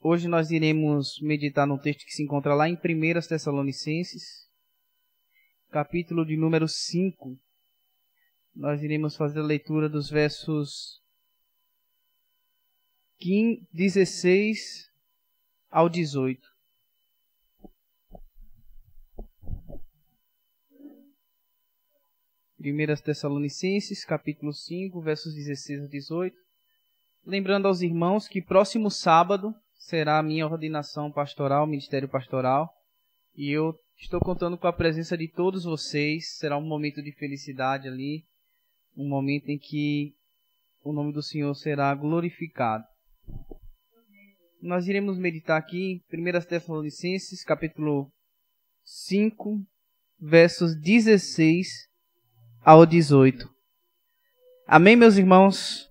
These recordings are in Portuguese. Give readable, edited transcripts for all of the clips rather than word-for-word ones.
Hoje nós iremos meditar no texto que se encontra lá em 1 Tessalonicenses, capítulo de número 5. Nós iremos fazer a leitura dos versos 16 ao 18. Primeiras Tessalonicenses, capítulo 5, versos 16 a 18. Lembrando aos irmãos que próximo sábado será a minha ordenação pastoral, ministério pastoral, e eu estou contando com a presença de todos vocês. Será um momento de felicidade ali, um momento em que o nome do Senhor será glorificado. Nós iremos meditar aqui em 1 Tessalonicenses, capítulo 5, versos 16 ao 18. Amém, meus irmãos?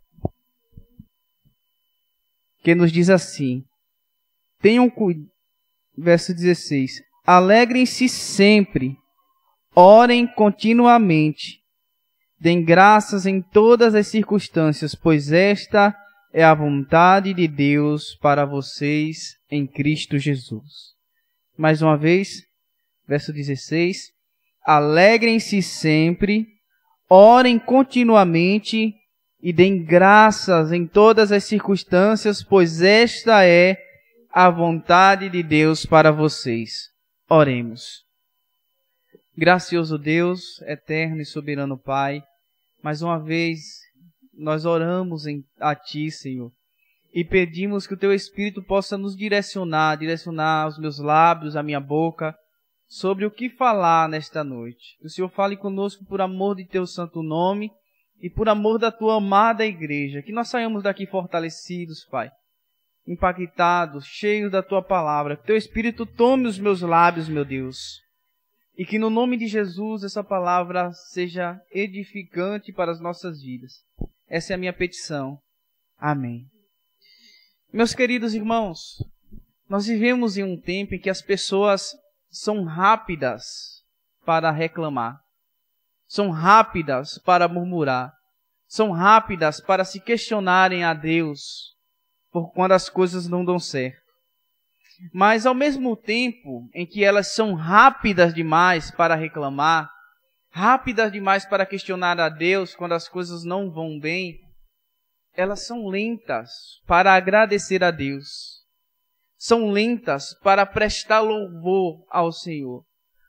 Que nos diz assim: tenham cuidado, verso 16, alegrem-se sempre, orem continuamente, deem graças em todas as circunstâncias, pois esta é a vontade de Deus para vocês em Cristo Jesus. Mais uma vez, verso 16, alegrem-se sempre, orem continuamente e deem graças em todas as circunstâncias, pois esta é a vontade de Deus para vocês. Oremos. Gracioso Deus, eterno e soberano Pai, mais uma vez nós oramos a Ti, Senhor, e pedimos que o Teu Espírito possa nos direcionar os meus lábios, a minha boca, sobre o que falar nesta noite. Que o Senhor fale conosco por amor de Teu santo nome e por amor da Tua amada igreja. Que nós saiamos daqui fortalecidos, Pai, impactados, cheios da Tua palavra. Que Teu Espírito tome os meus lábios, meu Deus, e que no nome de Jesus essa palavra seja edificante para as nossas vidas. Essa é a minha petição. Amém. Meus queridos irmãos, nós vivemos em um tempo em que as pessoas são rápidas para reclamar, são rápidas para murmurar, são rápidas para se questionarem a Deus por quando as coisas não dão certo. Mas ao mesmo tempo em que elas são rápidas demais para reclamar, rápidas demais para questionar a Deus quando as coisas não vão bem, elas são lentas para agradecer a Deus. São lentas para prestar louvor ao Senhor.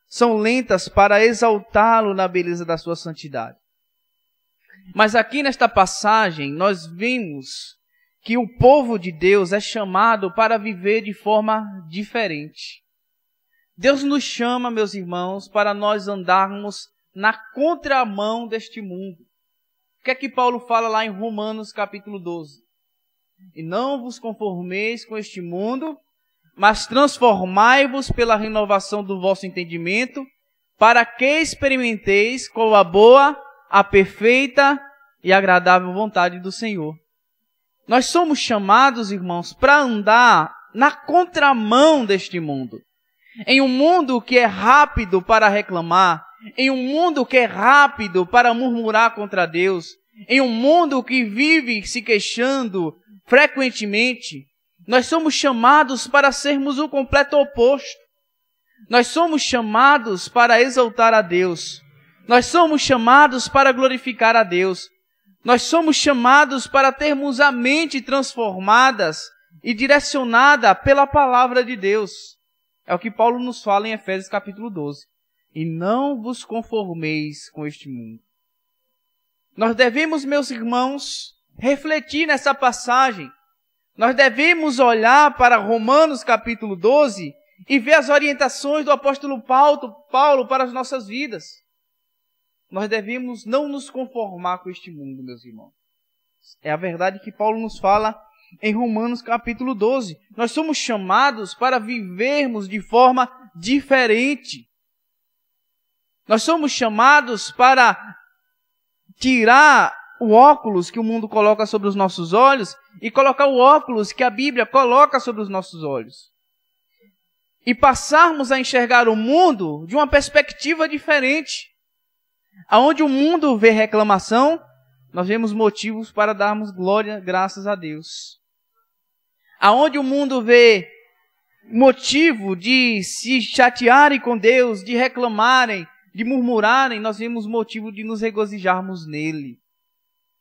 São lentas para exaltá-lo na beleza da sua santidade. Mas aqui nesta passagem nós vemos que o povo de Deus é chamado para viver de forma diferente. Deus nos chama, meus irmãos, para nós andarmos na contramão deste mundo. O que é que Paulo fala lá em Romanos capítulo 12? E não vos conformeis com este mundo, mas transformai-vos pela renovação do vosso entendimento, para que experimenteis qual a boa, a perfeita e agradável vontade do Senhor. Nós somos chamados, irmãos, para andar na contramão deste mundo. Em um mundo que é rápido para reclamar, em um mundo que é rápido para murmurar contra Deus, em um mundo que vive se queixando frequentemente, nós somos chamados para sermos o completo oposto. Nós somos chamados para exaltar a Deus. Nós somos chamados para glorificar a Deus. Nós somos chamados para termos a mente transformadas e direcionada pela palavra de Deus. É o que Paulo nos fala em Efésios capítulo 12. E não vos conformeis com este mundo. Nós devemos, meus irmãos, refletir nessa passagem. Nós devemos olhar para Romanos capítulo 12 e ver as orientações do apóstolo Paulo para as nossas vidas. Nós devemos não nos conformar com este mundo, meus irmãos. É a verdade que Paulo nos fala em Romanos capítulo 12. Nós somos chamados para vivermos de forma diferente. Nós somos chamados para tirar o óculos que o mundo coloca sobre os nossos olhos e colocar o óculos que a Bíblia coloca sobre os nossos olhos. E passarmos a enxergar o mundo de uma perspectiva diferente. Aonde o mundo vê reclamação, nós vemos motivos para darmos glória, graças a Deus. Aonde o mundo vê motivo de se chatearem com Deus, de reclamarem, de murmurarem, nós vemos motivo de nos regozijarmos nele.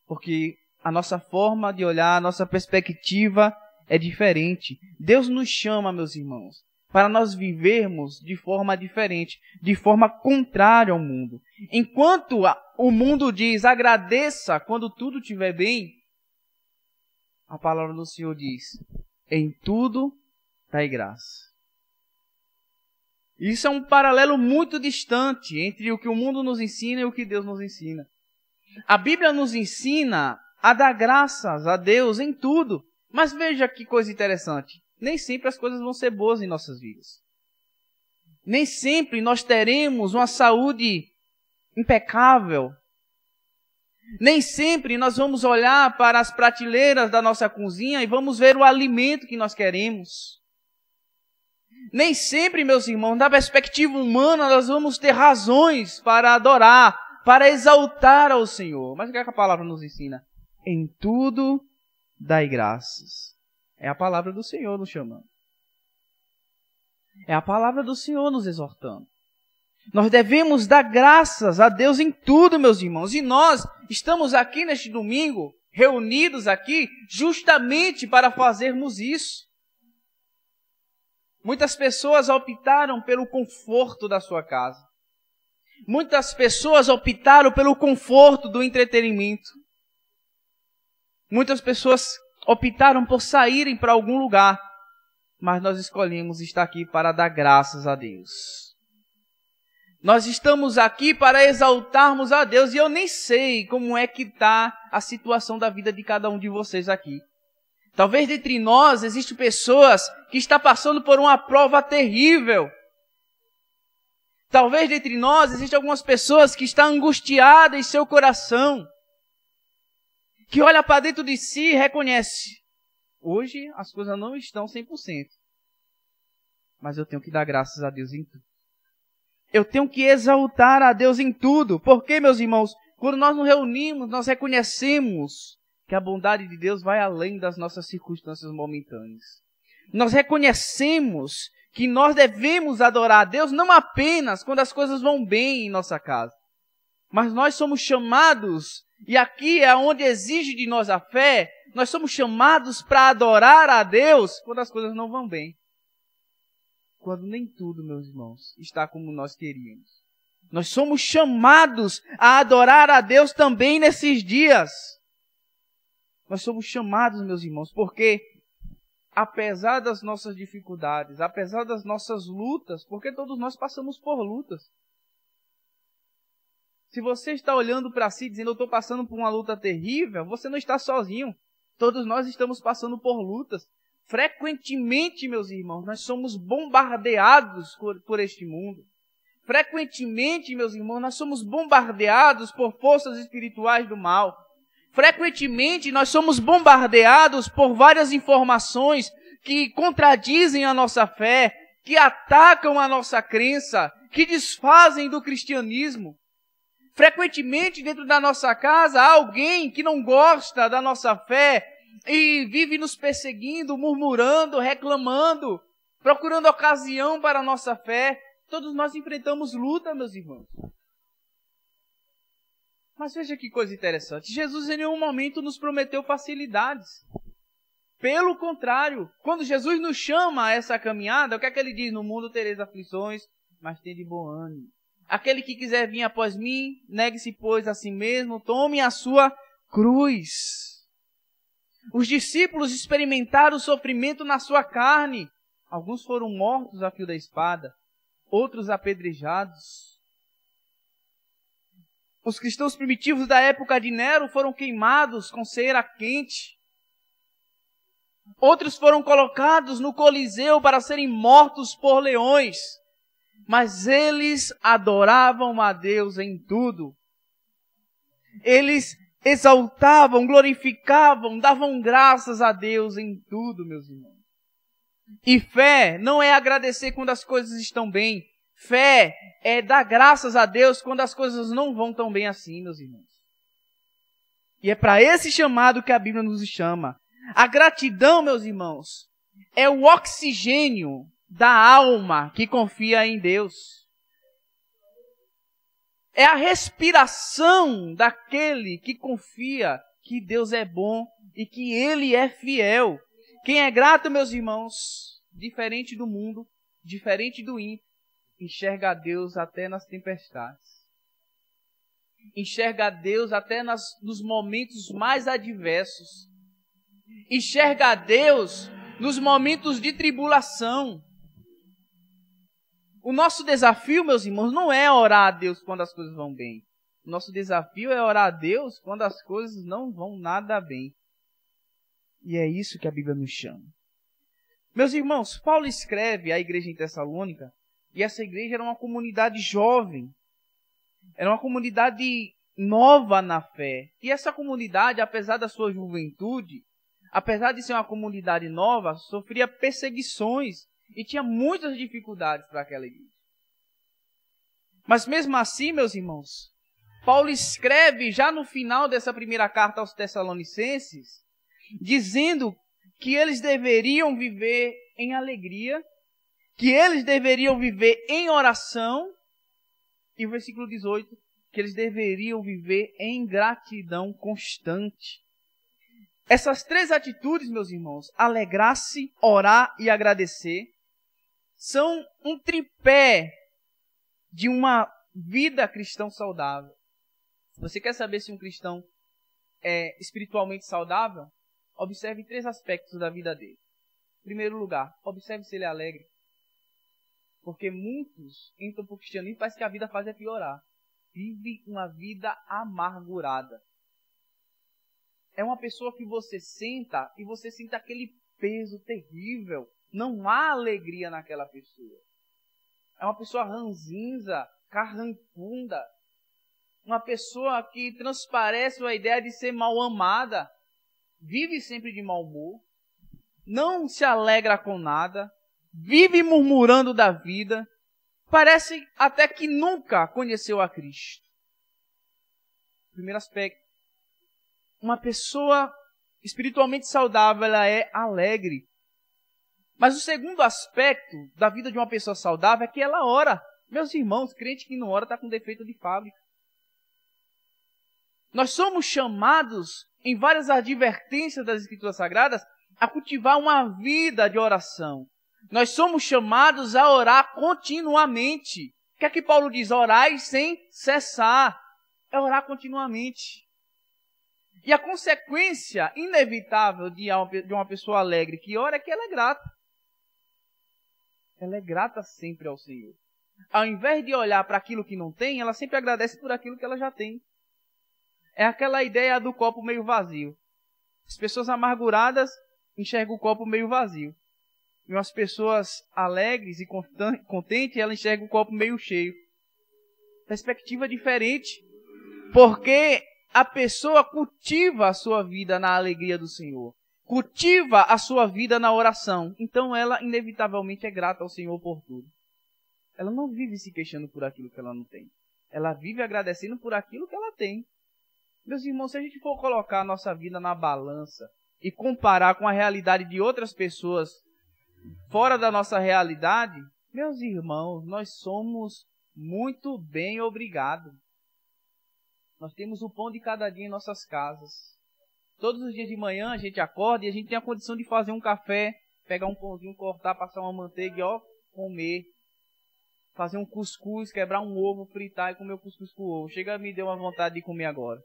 Porque a nossa forma de olhar, a nossa perspectiva é diferente. Deus nos chama, meus irmãos, para nós vivermos de forma diferente, de forma contrária ao mundo. Enquanto o mundo diz, agradeça quando tudo estiver bem, a palavra do Senhor diz, em tudo dai graça. Isso é um paralelo muito distante entre o que o mundo nos ensina e o que Deus nos ensina. A Bíblia nos ensina a dar graças a Deus em tudo. Mas veja que coisa interessante. Nem sempre as coisas vão ser boas em nossas vidas. Nem sempre nós teremos uma saúde impecável. Nem sempre nós vamos olhar para as prateleiras da nossa cozinha e vamos ver o alimento que nós queremos. Nem sempre, meus irmãos, na perspectiva humana, nós vamos ter razões para adorar, para exaltar ao Senhor. Mas o que a palavra nos ensina? Em tudo dai graças. É a palavra do Senhor nos chamando. É a palavra do Senhor nos exortando. Nós devemos dar graças a Deus em tudo, meus irmãos. E nós estamos aqui neste domingo, reunidos aqui, justamente para fazermos isso. Muitas pessoas optaram pelo conforto da sua casa. Muitas pessoas optaram pelo conforto do entretenimento. Muitas pessoas optaram por saírem para algum lugar. Mas nós escolhemos estar aqui para dar graças a Deus. Nós estamos aqui para exaltarmos a Deus. E eu nem sei como é que está a situação da vida de cada um de vocês aqui. Talvez dentre nós existem pessoas que estão passando por uma prova terrível. Talvez dentre nós existem algumas pessoas que estão angustiadas em seu coração. Que olha para dentro de si e reconhece. Hoje as coisas não estão 100%. Mas eu tenho que dar graças a Deus em tudo. Eu tenho que exaltar a Deus em tudo. Porque, meus irmãos, quando nós nos reunimos, nós reconhecemos que a bondade de Deus vai além das nossas circunstâncias momentâneas. Nós reconhecemos que nós devemos adorar a Deus não apenas quando as coisas vão bem em nossa casa. Mas nós somos chamados, e aqui é onde exige de nós a fé, nós somos chamados para adorar a Deus quando as coisas não vão bem. Quando nem tudo, meus irmãos, está como nós queríamos. Nós somos chamados a adorar a Deus também nesses dias. Nós somos chamados, meus irmãos, porque apesar das nossas dificuldades, apesar das nossas lutas, porque todos nós passamos por lutas. Se você está olhando para si dizendo, eu estou passando por uma luta terrível, você não está sozinho. Todos nós estamos passando por lutas. Frequentemente, meus irmãos, nós somos bombardeados por este mundo. Frequentemente, meus irmãos, nós somos bombardeados por forças espirituais do mal. Frequentemente, nós somos bombardeados por várias informações que contradizem a nossa fé, que atacam a nossa crença, que desfazem do cristianismo. Frequentemente, dentro da nossa casa, há alguém que não gosta da nossa fé e vive nos perseguindo, murmurando, reclamando, procurando ocasião para a nossa fé. Todos nós enfrentamos luta, meus irmãos. Mas veja que coisa interessante. Jesus em nenhum momento nos prometeu facilidades. Pelo contrário, quando Jesus nos chama a essa caminhada, o que é que ele diz? No mundo tereis aflições, mas tende bom ânimo. Aquele que quiser vir após mim, negue-se, pois, a si mesmo, tome a sua cruz. Os discípulos experimentaram o sofrimento na sua carne. Alguns foram mortos a fio da espada, outros apedrejados. Os cristãos primitivos da época de Nero foram queimados com cera quente. Outros foram colocados no Coliseu para serem mortos por leões. Mas eles adoravam a Deus em tudo. Eles exaltavam, glorificavam, davam graças a Deus em tudo, meus irmãos. E fé não é agradecer quando as coisas estão bem. Fé é dar graças a Deus quando as coisas não vão tão bem assim, meus irmãos. E é para esse chamado que a Bíblia nos chama. A gratidão, meus irmãos, É o oxigênio da alma que confia em Deus. É a respiração daquele que confia que Deus é bom e que Ele é fiel. Quem é grato, meus irmãos, diferente do mundo, diferente do ímpio, enxerga a Deus até nas tempestades. Enxerga a Deus até nos momentos mais adversos. Enxerga a Deus nos momentos de tribulação. O nosso desafio, meus irmãos, não é orar a Deus quando as coisas vão bem. O nosso desafio é orar a Deus quando as coisas não vão nada bem. E é isso que a Bíblia nos chama. Meus irmãos, Paulo escreve à igreja em Tessalônica, e essa igreja era uma comunidade jovem. Era uma comunidade nova na fé. E essa comunidade, apesar da sua juventude, apesar de ser uma comunidade nova, sofria perseguições e tinha muitas dificuldades para aquela igreja. Mas mesmo assim, meus irmãos, Paulo escreve já no final dessa primeira carta aos Tessalonicenses, dizendo que eles deveriam viver em alegria, que eles deveriam viver em oração, e o versículo 18, que eles deveriam viver em gratidão constante. Essas três atitudes, meus irmãos, alegrar-se, orar e agradecer, são um tripé de uma vida cristã saudável. Você quer saber se um cristão é espiritualmente saudável? Observe três aspectos da vida dele. Em primeiro lugar, observe se ele é alegre. Porque muitos entram para o cristianismo e parece que a vida faz é piorar. Vive uma vida amargurada. É uma pessoa que você senta e você sente aquele peso terrível. Não há alegria naquela pessoa. É uma pessoa ranzinza, carrancunda. Uma pessoa que transparece a ideia de ser mal amada. Vive sempre de mau humor. Não se alegra com nada. Vive murmurando da vida. Parece até que nunca conheceu a Cristo. Primeiro aspecto. Uma pessoa espiritualmente saudável, ela é alegre. Mas o segundo aspecto da vida de uma pessoa saudável é que ela ora. Meus irmãos, crente que não ora está com defeito de fábrica. Nós somos chamados, em várias advertências das Escrituras Sagradas, a cultivar uma vida de oração. Nós somos chamados a orar continuamente. O que é que Paulo diz? Orai sem cessar. É orar continuamente. E a consequência inevitável de uma pessoa alegre que ora é que ela é grata. Ela é grata sempre ao Senhor. Ao invés de olhar para aquilo que não tem, ela sempre agradece por aquilo que ela já tem. É aquela ideia do copo meio vazio. As pessoas amarguradas enxergam o copo meio vazio. E as pessoas alegres e contentes, ela enxerga o copo meio cheio. Perspectiva diferente. Porque a pessoa cultiva a sua vida na alegria do Senhor. Cultiva a sua vida na oração. Então ela inevitavelmente é grata ao Senhor por tudo. Ela não vive se queixando por aquilo que ela não tem. Ela vive agradecendo por aquilo que ela tem. Meus irmãos, se a gente for colocar a nossa vida na balança e comparar com a realidade de outras pessoas fora da nossa realidade, meus irmãos, nós somos muito bem obrigados. Nós temos o pão de cada dia em nossas casas. Todos os dias de manhã a gente acorda e a gente tem a condição de fazer um café, pegar um pãozinho, cortar, passar uma manteiga e comer. Fazer um cuscuz, quebrar um ovo, fritar e comer o cuscuz com ovo. Chega, me deu uma vontade de comer agora.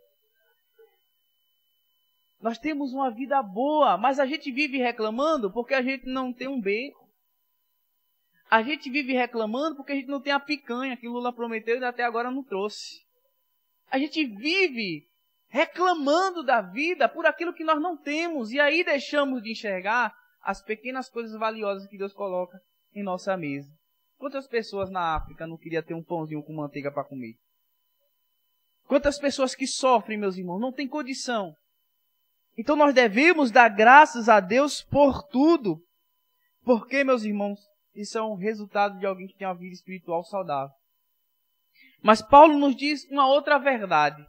Nós temos uma vida boa, mas a gente vive reclamando porque a gente não tem um beco. A gente vive reclamando porque a gente não tem a picanha que Lula prometeu e até agora não trouxe. A gente vive reclamando da vida por aquilo que nós não temos. E aí deixamos de enxergar as pequenas coisas valiosas que Deus coloca em nossa mesa. Quantas pessoas na África não queriam ter um pãozinho com manteiga para comer? Quantas pessoas que sofrem, meus irmãos, não têm condição. Então nós devemos dar graças a Deus por tudo. Porque, meus irmãos, isso é um resultado de alguém que tem uma vida espiritual saudável. Mas Paulo nos diz uma outra verdade.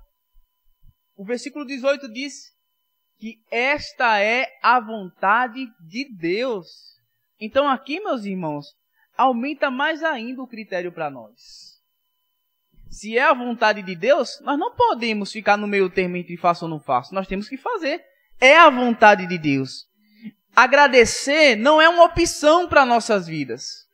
O versículo 18 diz que esta é a vontade de Deus. Então aqui, meus irmãos, aumenta mais ainda o critério para nós. Se é a vontade de Deus, nós não podemos ficar no meio termo entre faço ou não faço. Nós temos que fazer. É a vontade de Deus. Agradecer não é uma opção para nossas vidas.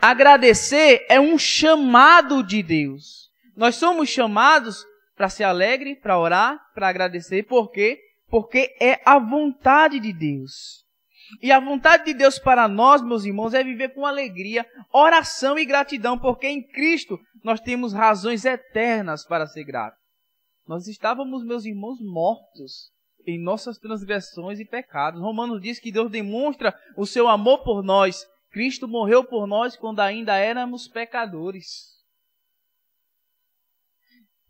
Agradecer é um chamado de Deus. Nós somos chamados para ser alegre, para orar, para agradecer. Por quê? Porque é a vontade de Deus. E a vontade de Deus para nós, meus irmãos, é viver com alegria, oração e gratidão, porque em Cristo nós temos razões eternas para ser gratos. Nós estávamos, meus irmãos, mortos em nossas transgressões e pecados. Romanos diz que Deus demonstra o seu amor por nós. Cristo morreu por nós quando ainda éramos pecadores.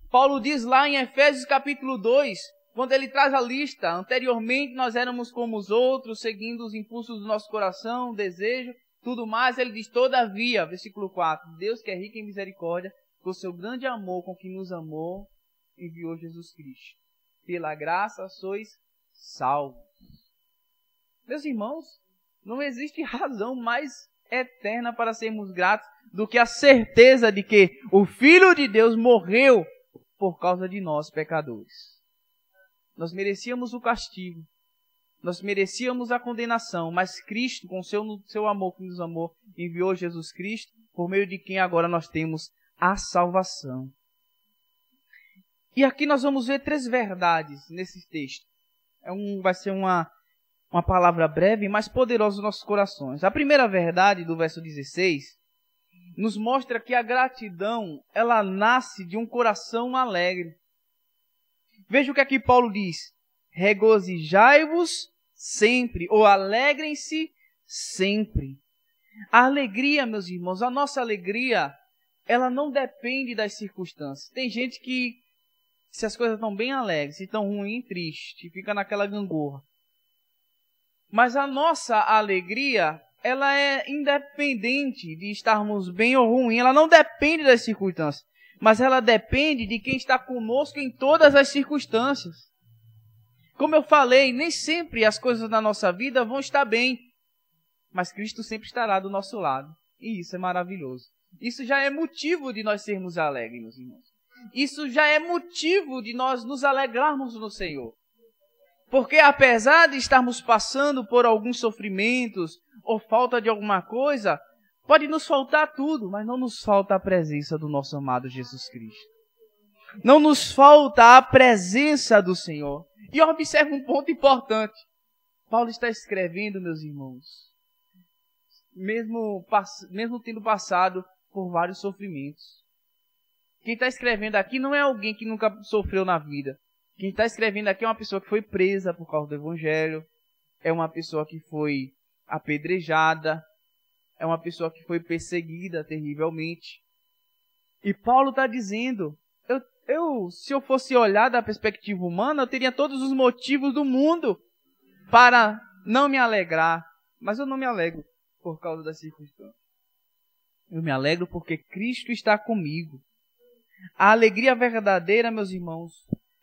Paulo diz lá em Efésios capítulo 2, quando ele traz a lista, anteriormente nós éramos como os outros, seguindo os impulsos do nosso coração, desejo, tudo mais. Ele diz, todavia, versículo 4, Deus que é rico em misericórdia, por seu grande amor com que nos amou, enviou Jesus Cristo. Pela graça sois salvos. Meus irmãos, não existe razão mais eterna para sermos gratos do que a certeza de que o Filho de Deus morreu por causa de nós, pecadores. Nós merecíamos o castigo, nós merecíamos a condenação, mas Cristo, com seu amor que nos amou, enviou Jesus Cristo, por meio de quem agora nós temos a salvação. E aqui nós vamos ver 3 verdades nesse texto. Vai ser uma palavra breve, mas poderosa nos nossos corações. A primeira verdade, do verso 16, nos mostra que a gratidão, ela nasce de um coração alegre. Veja o que aqui Paulo diz. Regozijai-vos sempre, ou alegrem-se sempre. A alegria, meus irmãos, a nossa alegria, ela não depende das circunstâncias. Tem gente que, se as coisas estão bem alegres, se estão ruim, triste, fica naquela gangorra. Mas a nossa alegria, ela é independente de estarmos bem ou ruim. Ela não depende das circunstâncias, mas ela depende de quem está conosco em todas as circunstâncias. Como eu falei, nem sempre as coisas na nossa vida vão estar bem, mas Cristo sempre estará do nosso lado. E isso é maravilhoso. Isso já é motivo de nós sermos alegres, meus irmãos. Isso já é motivo de nós nos alegrarmos no Senhor. Porque apesar de estarmos passando por alguns sofrimentos ou falta de alguma coisa, pode nos faltar tudo, mas não nos falta a presença do nosso amado Jesus Cristo. Não nos falta a presença do Senhor. E observe um ponto importante. Paulo está escrevendo, meus irmãos, mesmo tendo passado por vários sofrimentos. Quem está escrevendo aqui não é alguém que nunca sofreu na vida. Quem está escrevendo aqui é uma pessoa que foi presa por causa do Evangelho. É uma pessoa que foi apedrejada. É uma pessoa que foi perseguida terrivelmente. E Paulo está dizendo, se eu fosse olhar da perspectiva humana, eu teria todos os motivos do mundo para não me alegrar. Mas eu não me alegro por causa das circunstâncias. Eu me alegro porque Cristo está comigo. A alegria verdadeira, meus irmãos,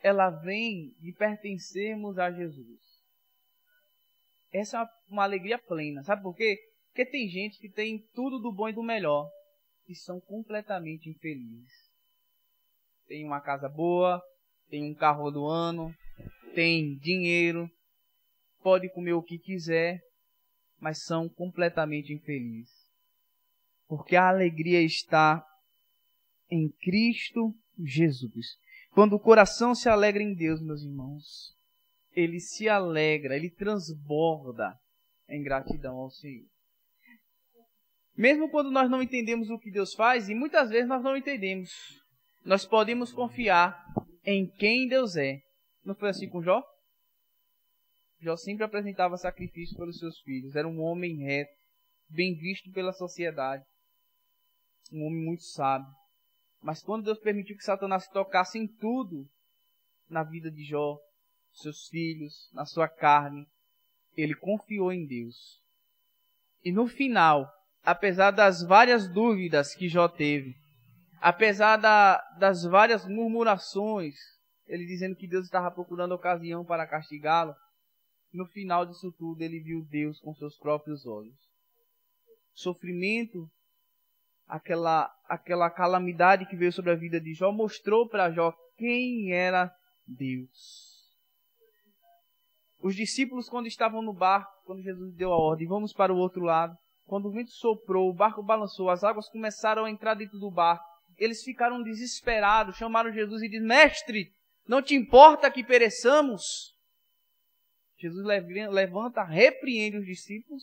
ela vem de pertencermos a Jesus. Essa é uma alegria plena. Sabe por quê? Porque tem gente que tem tudo do bom e do melhor e são completamente infelizes. Tem uma casa boa, tem um carro do ano, tem dinheiro, pode comer o que quiser, mas são completamente infelizes. Porque a alegria está em Cristo Jesus. Quando o coração se alegra em Deus, meus irmãos, ele se alegra, ele transborda em gratidão ao Senhor. Mesmo quando nós não entendemos o que Deus faz, e muitas vezes nós não entendemos, nós podemos confiar em quem Deus é. Não foi assim com Jó? Jó sempre apresentava sacrifício pelos seus filhos. Era um homem reto, bem visto pela sociedade. Um homem muito sábio. Mas quando Deus permitiu que Satanás tocasse em tudo, na vida de Jó, seus filhos, na sua carne, ele confiou em Deus. E no final, apesar das várias dúvidas que Jó teve, apesar das várias murmurações, ele dizendo que Deus estava procurando ocasião para castigá-lo, no final disso tudo ele viu Deus com seus próprios olhos. sofrimento, aquela calamidade que veio sobre a vida de Jó, mostrou para Jó quem era Deus. Os discípulos, quando estavam no barco, quando Jesus deu a ordem, vamos para o outro lado, quando o vento soprou, o barco balançou, as águas começaram a entrar dentro do barco, eles ficaram desesperados, chamaram Jesus e disseram: Mestre, não te importa que pereçamos? Jesus levanta, repreende os discípulos,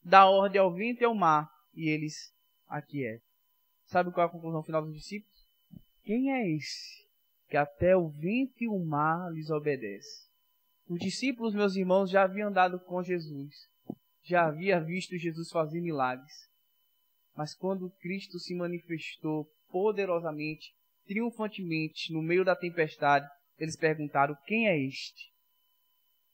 dá ordem ao vento e ao mar, e eles aquietam. Sabe qual é a conclusão final dos discípulos? Quem é esse que até o vento e o mar lhes obedecem? Os discípulos, meus irmãos, já haviam andado com Jesus, já havia visto Jesus fazer milagres. Mas quando Cristo se manifestou poderosamente, triunfantemente, no meio da tempestade, eles perguntaram: quem é este?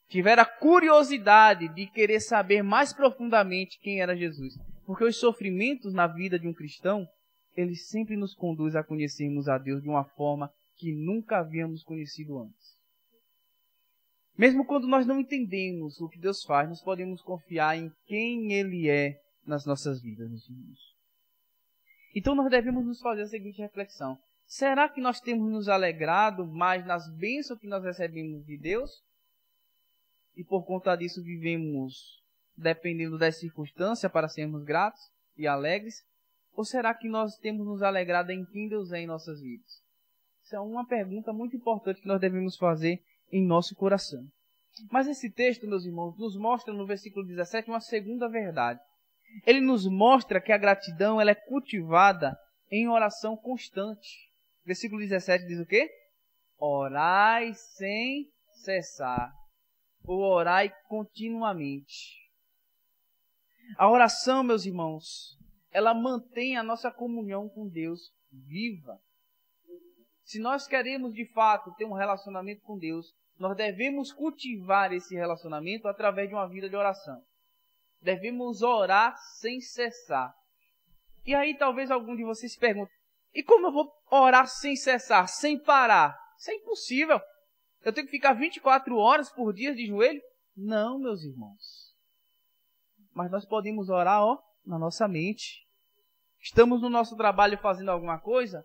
Tiveram a curiosidade de querer saber mais profundamente quem era Jesus. Porque os sofrimentos na vida de um cristão, eles sempre nos conduzem a conhecermos a Deus de uma forma que nunca havíamos conhecido antes. Mesmo quando nós não entendemos o que Deus faz, nós podemos confiar em quem Ele é nas nossas vidas, meus irmãos. Então nós devemos nos fazer a seguinte reflexão: será que nós temos nos alegrado mais nas bênçãos que nós recebemos de Deus? E por conta disso vivemos dependendo das circunstâncias para sermos gratos e alegres? Ou será que nós temos nos alegrado em quem Deus é em nossas vidas? Isso é uma pergunta muito importante que nós devemos fazer em nosso coração. Mas esse texto, meus irmãos, nos mostra no versículo 17 uma segunda verdade. Ele nos mostra que a gratidão ela é cultivada em oração constante. Versículo 17 diz o quê? Orai sem cessar. Ou orai continuamente. A oração, meus irmãos, ela mantém a nossa comunhão com Deus viva. Se nós queremos, de fato, ter um relacionamento com Deus, nós devemos cultivar esse relacionamento através de uma vida de oração. Devemos orar sem cessar. E aí talvez algum de vocês se pergunte: e como eu vou orar sem cessar, sem parar? Isso é impossível. Eu tenho que ficar 24 horas por dia de joelho? Não, meus irmãos. Mas nós podemos orar, na nossa mente. Estamos no nosso trabalho fazendo alguma coisa?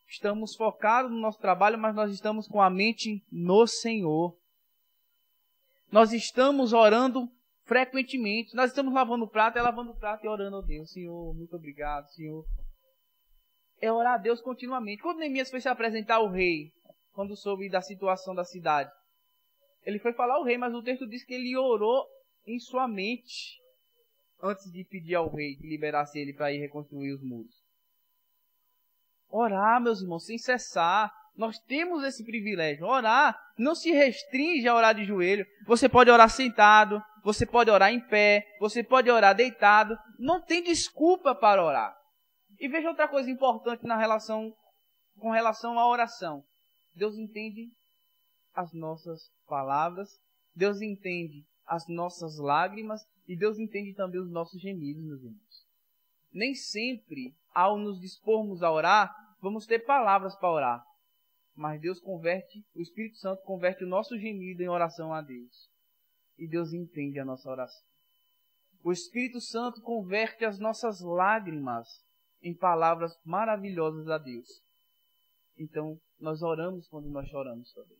Estamos focados no nosso trabalho, mas nós estamos com a mente no Senhor. Nós estamos orando frequentemente. Nós estamos lavando o prato e orando a Deus. Senhor, muito obrigado, Senhor. É orar a Deus continuamente. Quando Neemias foi se apresentar ao rei, quando soube da situação da cidade, ele foi falar ao rei, mas o texto diz que ele orou em sua mente antes de pedir ao rei que liberasse ele para ir reconstruir os muros. Orar, meus irmãos, sem cessar. Nós temos esse privilégio. Orar não se restringe a orar de joelho. Você pode orar sentado, você pode orar em pé, você pode orar deitado. Não tem desculpa para orar. E veja outra coisa importante com relação à oração. Deus entende as nossas palavras, Deus entende as nossas lágrimas e Deus entende também os nossos gemidos, meus irmãos. Nem sempre, ao nos dispormos a orar, vamos ter palavras para orar. Mas Deus o Espírito Santo converte o nosso gemido em oração a Deus. E Deus entende a nossa oração. O Espírito Santo converte as nossas lágrimas em palavras maravilhosas a Deus. Então, nós oramos quando nós choramos também.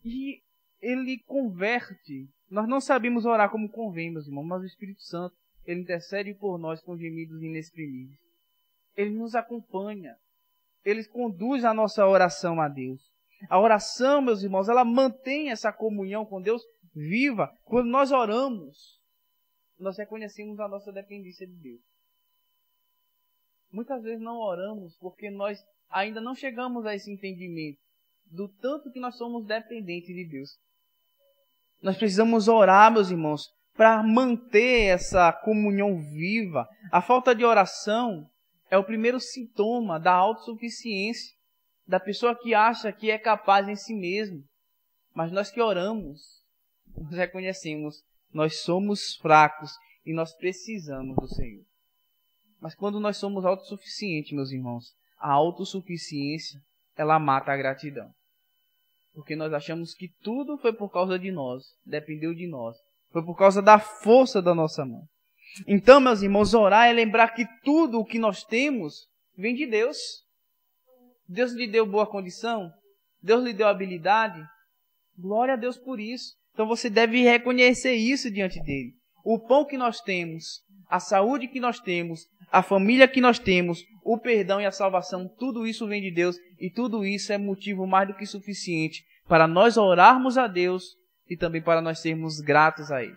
E Ele converte. Nós não sabemos orar como convém, meus irmãos, mas o Espírito Santo, Ele intercede por nós com gemidos inexprimíveis. Ele nos acompanha. Ele conduz a nossa oração a Deus. A oração, meus irmãos, ela mantém essa comunhão com Deus viva. Quando nós oramos, nós reconhecemos a nossa dependência de Deus. Muitas vezes não oramos porque nós ainda não chegamos a esse entendimento do tanto que nós somos dependentes de Deus. Nós precisamos orar, meus irmãos, para manter essa comunhão viva. A falta de oração é o primeiro sintoma da autossuficiência, da pessoa que acha que é capaz em si mesmo. Mas nós que oramos, nós reconhecemos, nós somos fracos e nós precisamos do Senhor. Mas quando nós somos autossuficientes, meus irmãos, a autossuficiência, ela mata a gratidão. Porque nós achamos que tudo foi por causa de nós, dependeu de nós. Foi por causa da força da nossa mão. Então, meus irmãos, orar é lembrar que tudo o que nós temos vem de Deus. Deus lhe deu boa condição. Deus lhe deu habilidade. Glória a Deus por isso. Então você deve reconhecer isso diante dele. O pão que nós temos, a saúde que nós temos, a família que nós temos, o perdão e a salvação, tudo isso vem de Deus. E tudo isso é motivo mais do que suficiente para nós orarmos a Deus e também para nós sermos gratos a Ele.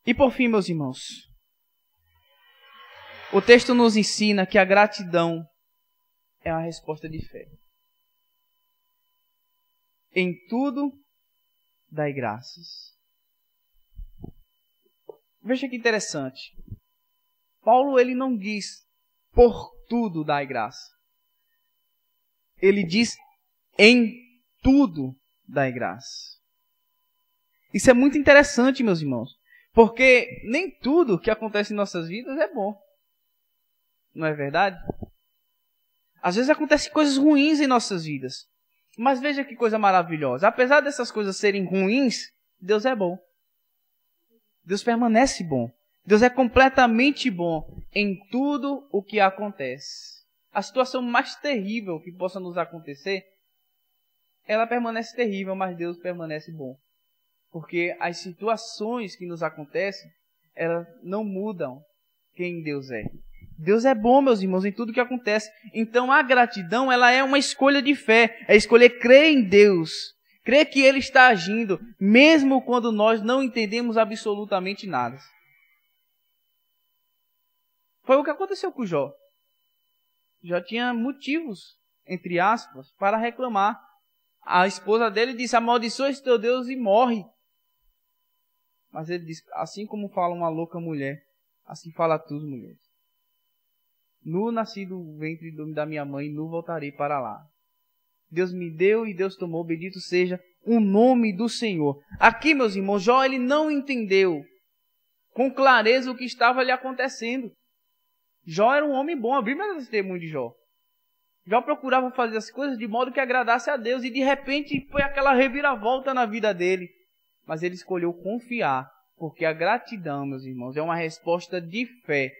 E por fim, meus irmãos, o texto nos ensina que a gratidão é uma resposta de fé. Em tudo, dai graças. Veja que interessante. Paulo, ele não diz, por tudo dai graça. Ele diz, em tudo dai graça. Isso é muito interessante, meus irmãos. Porque nem tudo que acontece em nossas vidas é bom. Não é verdade? Às vezes acontecem coisas ruins em nossas vidas. Mas veja que coisa maravilhosa. Apesar dessas coisas serem ruins, Deus é bom. Deus permanece bom. Deus é completamente bom em tudo o que acontece. A situação mais terrível que possa nos acontecer, ela permanece terrível, mas Deus permanece bom. Porque as situações que nos acontecem, elas não mudam quem Deus é. Deus é bom, meus irmãos, em tudo que acontece. Então a gratidão, ela é uma escolha de fé. É escolher crer em Deus. Crer que Ele está agindo, mesmo quando nós não entendemos absolutamente nada. Foi o que aconteceu com Jó. Jó tinha motivos, entre aspas, para reclamar. A esposa dele disse, amaldiçoa esse teu Deus e morre. Mas ele disse, assim como fala uma louca mulher, assim fala tu, mulheres. Nu nasci do ventre da minha mãe, nu voltarei para lá. Deus me deu e Deus tomou, bendito seja o nome do Senhor. Aqui, meus irmãos, Jó, ele não entendeu com clareza o que estava lhe acontecendo. Jó era um homem bom, a Bíblia dá testemunho de Jó. Jó procurava fazer as coisas de modo que agradasse a Deus, e de repente foi aquela reviravolta na vida dele. Mas ele escolheu confiar, porque a gratidão, meus irmãos, é uma resposta de fé.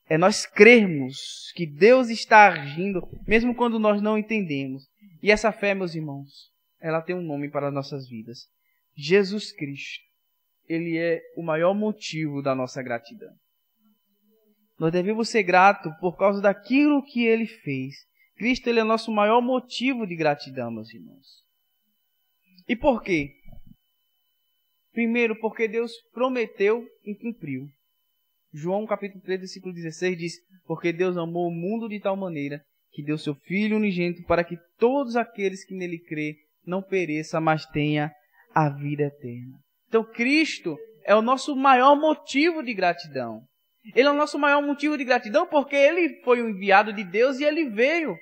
É nós crermos que Deus está agindo, mesmo quando nós não entendemos. E essa fé, meus irmãos, ela tem um nome para as nossas vidas. Jesus Cristo. Ele é o maior motivo da nossa gratidão. Nós devemos ser gratos por causa daquilo que Ele fez. Cristo, Ele é o nosso maior motivo de gratidão, meus irmãos. E por quê? Primeiro, porque Deus prometeu e cumpriu. João capítulo 3, versículo 16 diz, porque Deus amou o mundo de tal maneira que deu seu Filho unigênito para que todos aqueles que nele crê não pereçam, mas tenha a vida eterna. Então Cristo é o nosso maior motivo de gratidão. Ele é o nosso maior motivo de gratidão porque Ele foi o enviado de Deus e Ele veio.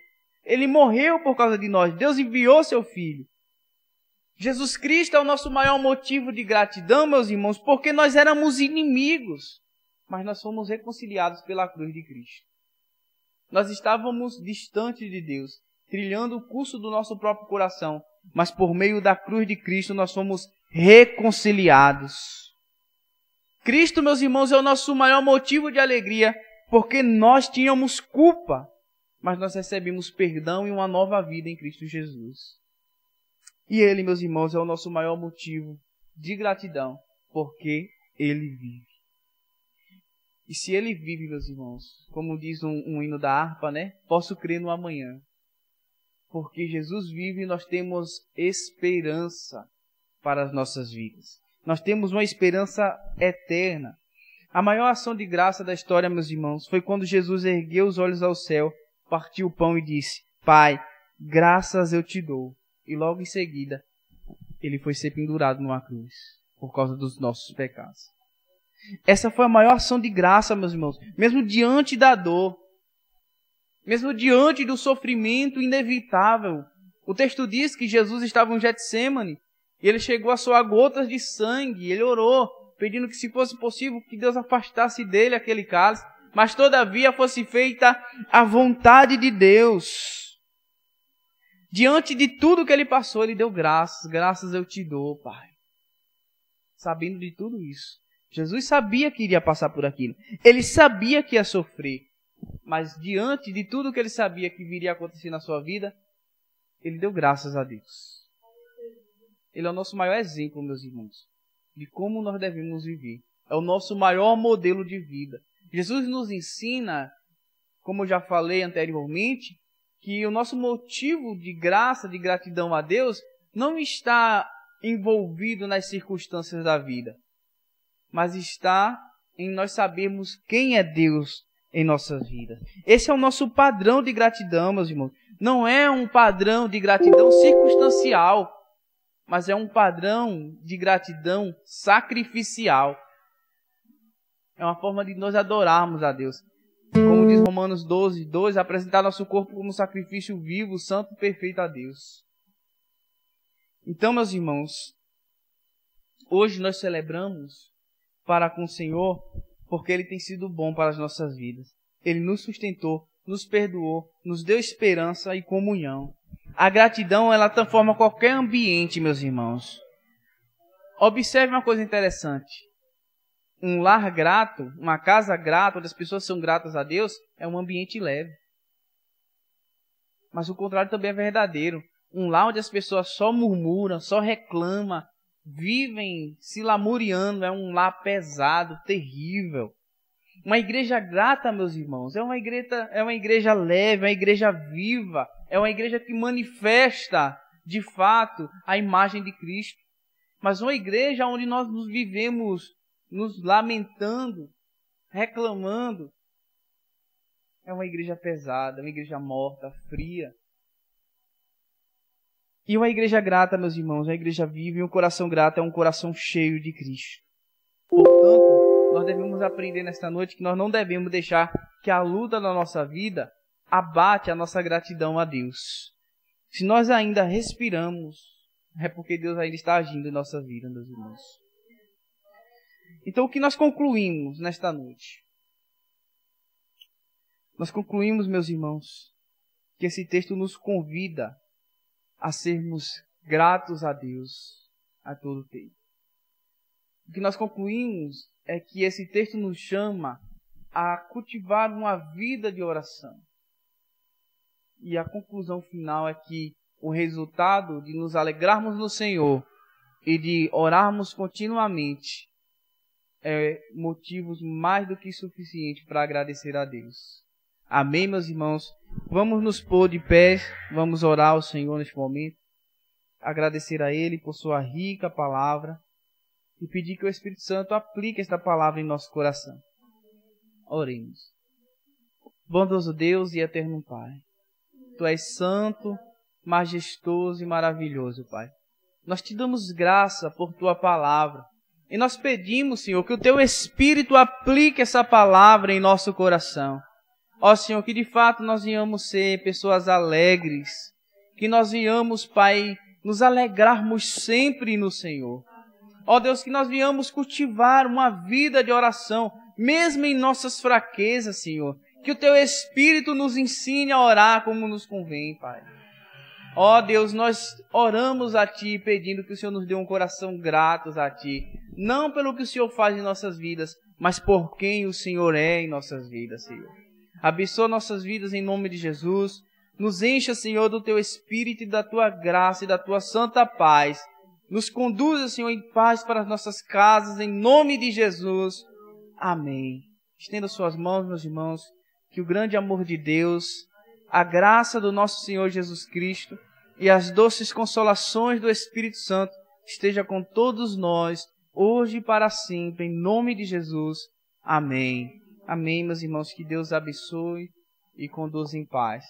Ele morreu por causa de nós. Deus enviou seu Filho. Jesus Cristo é o nosso maior motivo de gratidão, meus irmãos, porque nós éramos inimigos, mas nós fomos reconciliados pela cruz de Cristo. Nós estávamos distantes de Deus, trilhando o curso do nosso próprio coração, mas por meio da cruz de Cristo nós fomos reconciliados. Cristo, meus irmãos, é o nosso maior motivo de alegria, porque nós tínhamos culpa, mas nós recebemos perdão e uma nova vida em Cristo Jesus. E Ele, meus irmãos, é o nosso maior motivo de gratidão, porque Ele vive. E se Ele vive, meus irmãos, como diz um hino da harpa, né? Posso crer no amanhã. Porque Jesus vive e nós temos esperança para as nossas vidas. Nós temos uma esperança eterna. A maior ação de graça da história, meus irmãos, foi quando Jesus ergueu os olhos ao céu, partiu o pão e disse, Pai, graças eu te dou. E logo em seguida, Ele foi ser pendurado numa cruz, por causa dos nossos pecados. Essa foi a maior ação de graça, meus irmãos. Mesmo diante da dor, mesmo diante do sofrimento inevitável. O texto diz que Jesus estava em Getsêmani, e Ele chegou a suar gotas de sangue. Ele orou, pedindo que, se fosse possível, que Deus afastasse dele aquele cálice, mas todavia fosse feita a vontade de Deus. Diante de tudo que ele passou, ele deu graças. Graças eu te dou, Pai. Sabendo de tudo isso. Jesus sabia que iria passar por aquilo. Ele sabia que ia sofrer. Mas diante de tudo que ele sabia que viria a acontecer na sua vida, ele deu graças a Deus. Ele é o nosso maior exemplo, meus irmãos, de como nós devemos viver. É o nosso maior modelo de vida. Jesus nos ensina, como eu já falei anteriormente, que o nosso motivo de graça, de gratidão a Deus, não está envolvido nas circunstâncias da vida, mas está em nós sabermos quem é Deus em nossas vidas. Esse é o nosso padrão de gratidão, meus irmãos. Não é um padrão de gratidão circunstancial, mas é um padrão de gratidão sacrificial. É uma forma de nós adorarmos a Deus. Como diz Romanos 12, 2, apresentar nosso corpo como sacrifício vivo, santo e perfeito a Deus. Então, meus irmãos, hoje nós celebramos para com o Senhor porque Ele tem sido bom para as nossas vidas. Ele nos sustentou, nos perdoou, nos deu esperança e comunhão. A gratidão, ela transforma qualquer ambiente, meus irmãos. Observe uma coisa interessante. Um lar grato, uma casa grata, onde as pessoas são gratas a Deus, é um ambiente leve. Mas o contrário também é verdadeiro. Um lar onde as pessoas só murmuram, só reclamam, vivem se lamuriando, é um lar pesado, terrível. Uma igreja grata, meus irmãos, é uma igreja leve, uma igreja viva, é uma igreja que manifesta, de fato, a imagem de Cristo. Mas uma igreja onde nós nos vivemos nos lamentando, reclamando, é uma igreja pesada, uma igreja morta, fria. E uma igreja grata, meus irmãos, uma igreja viva e um coração grato é um coração cheio de Cristo. Portanto, nós devemos aprender nesta noite que nós não devemos deixar que a luta da nossa vida abate a nossa gratidão a Deus. Se nós ainda respiramos, é porque Deus ainda está agindo em nossa vida, meus irmãos. Então, o que nós concluímos nesta noite? Nós concluímos, meus irmãos, que esse texto nos convida a sermos gratos a Deus a todo tempo. O que nós concluímos é que esse texto nos chama a cultivar uma vida de oração. E a conclusão final é que o resultado de nos alegrarmos no Senhor e de orarmos continuamente é motivos mais do que suficiente para agradecer a Deus. Amém, meus irmãos? Vamos nos pôr de pé, vamos orar ao Senhor neste momento, agradecer a Ele por sua rica palavra e pedir que o Espírito Santo aplique esta palavra em nosso coração. Oremos. Bondoso Deus e eterno Pai, Tu és santo, majestoso e maravilhoso, Pai. Nós te damos graça por Tua palavra. E nós pedimos, Senhor, que o Teu Espírito aplique essa palavra em nosso coração. Ó Senhor, que de fato nós venhamos ser pessoas alegres. Que nós venhamos, Pai, nos alegrarmos sempre no Senhor. Ó Deus, que nós venhamos cultivar uma vida de oração, mesmo em nossas fraquezas, Senhor. Que o Teu Espírito nos ensine a orar como nos convém, Pai. Ó Deus, nós oramos a Ti pedindo que o Senhor nos dê um coração gratos a Ti. Não pelo que o Senhor faz em nossas vidas, mas por quem o Senhor é em nossas vidas, Senhor. Abençoa nossas vidas em nome de Jesus. Nos encha, Senhor, do Teu Espírito e da Tua graça e da Tua santa paz. Nos conduza, Senhor, em paz para as nossas casas, em nome de Jesus. Amém. Estenda suas mãos, meus irmãos, que o grande amor de Deus, a graça do nosso Senhor Jesus Cristo e as doces consolações do Espírito Santo esteja com todos nós, hoje e para sempre, em nome de Jesus. Amém. Amém, meus irmãos, que Deus abençoe e conduza em paz.